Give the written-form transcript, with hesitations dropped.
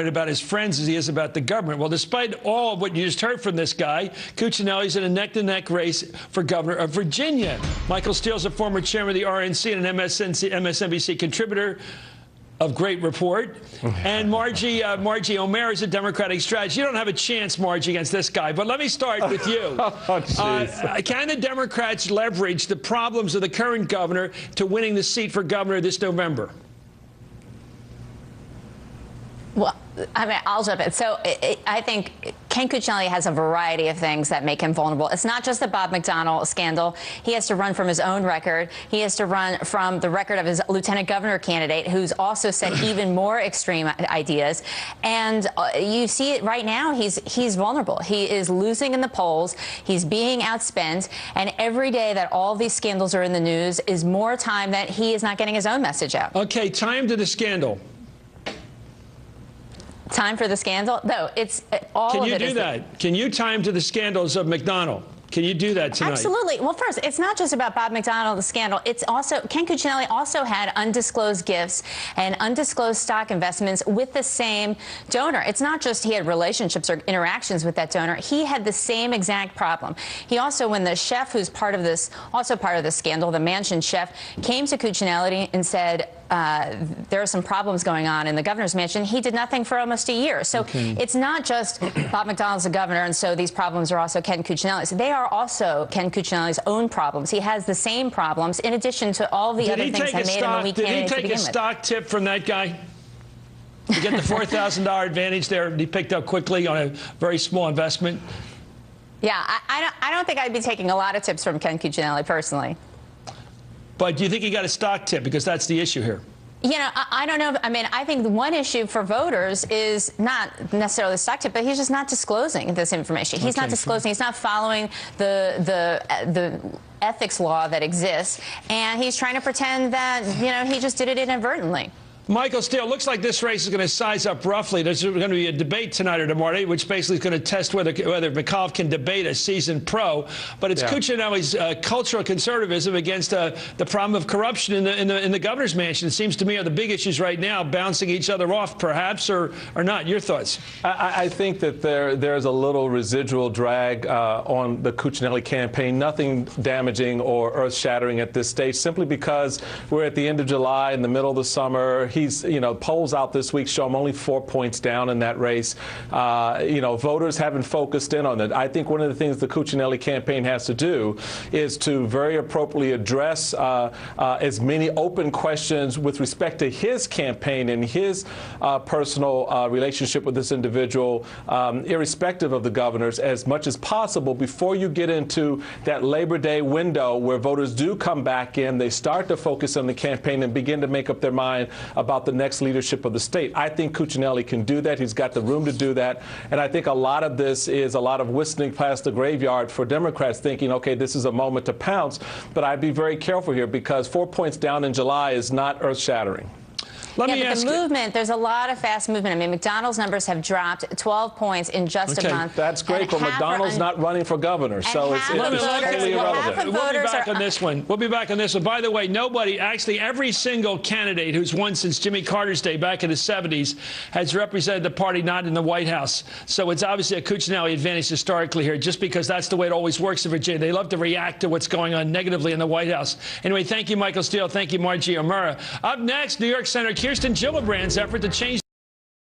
about his friends as he is about the government. Well, despite all of what you just heard from this guy, Cuccinelli's in a neck-to-neck race for governor of Virginia. Michael Steele's a former chairman of the RNC and an MSNBC contributor of Great Report. And Margie Omero is a Democratic strategist. You don't have a chance, Margie, against this guy. But let me start with you. Can the Democrats leverage the problems of the current governor to winning the seat for governor this November? Well, I mean, I'll jump in. So I think Ken Cuccinelli has a variety of things that make him vulnerable. It's not just the Bob McDonnell scandal. He has to run from his own record. He has to run from the record of his lieutenant governor candidate, who's also said even more extreme ideas. And you see it right now. He's vulnerable. He is losing in the polls. He's being outspent. And every day that all these scandals are in the news is more time that he is not getting his own message out. Okay, time to the scandal. Time for the scandal? No, it's all Can of you it. do that? Can you time to the scandals of McDonnell? Can you do that tonight? Absolutely. Well, first, it's not just about Bob McDonnell, the scandal. It's also, Ken Cuccinelli also had undisclosed gifts and undisclosed stock investments with the same donor. It's not just he had relationships or interactions with that donor. He had the same exact problem. He also, when the chef who's part of this, also part of the scandal, the mansion chef, came to Cuccinelli and said, there are some problems going on in the governor's mansion, he did nothing for almost a year. So it's not just Bob McDonnell's the governor, and so these problems are also Ken Cuccinelli's. They are also Ken Cuccinelli's own problems. He has the same problems in addition to all the other things that made him a weak candidate to begin with. Did he take a stock tip from that guy? To get the $4,000 advantage there he picked up quickly on a very small investment? Yeah, I don't think I'd be taking a lot of tips from Ken Cuccinelli personally. But do you think he got a stock tip? Because that's the issue here. You know, I don't know. I mean, I think the one issue for voters is not necessarily the stock tip, but he's just not disclosing this information. He's not disclosing. He's not following the ethics law that exists, and he's trying to pretend that, you know, he just did it inadvertently. Michael Steele, looks like this race is going to size up roughly. There's going to be a debate tonight or tomorrow night, which basically is going to test whether McAuliffe can debate a seasoned pro. But it's Cuccinelli's cultural conservatism against the problem of corruption in the governor's mansion. It seems to me are the big issues right now, bouncing each other off, perhaps, or not. Your thoughts? I think that there's a little residual drag on the Cuccinelli campaign. Nothing damaging or earth-shattering at this stage, simply because we're at the end of July, in the middle of the summer. He's, you know, polls out this week show him only 4 points down in that race. You know, voters haven't focused in on it. I think one of the things the Cuccinelli campaign has to do is to very appropriately address as many open questions with respect to his campaign and his personal relationship with this individual, irrespective of the governors, as much as possible before you get into that Labor Day window where voters do come back in. They start to focus on the campaign and begin to make up their mind about the next leadership of the state. I think Cuccinelli can do that. He's got the room to do that. And I think a lot of this is a lot of whistling past the graveyard for Democrats, thinking, okay, this is a moment to pounce. But I'd be very careful here, because 4 points down in July is not earth-shattering. Let me ask the movement, there's a lot of fast movement. I mean, McDonnell's numbers have dropped 12 points in just a month. That's great, but McDonnell's not running for governor, so it's totally irrelevant. We'll be back on this one. We'll be back on this one. By the way, nobody, actually every single candidate who's won since Jimmy Carter's day back in the 70s has represented the party not in the White House. So it's obviously a Cuccinelli advantage historically here, just because that's the way it always works in Virginia. They love to react to what's going on negatively in the White House. Anyway, thank you, Michael Steele. Thank you, Margie Omero. Up next, New York Senator Kirsten Gillibrand's effort to change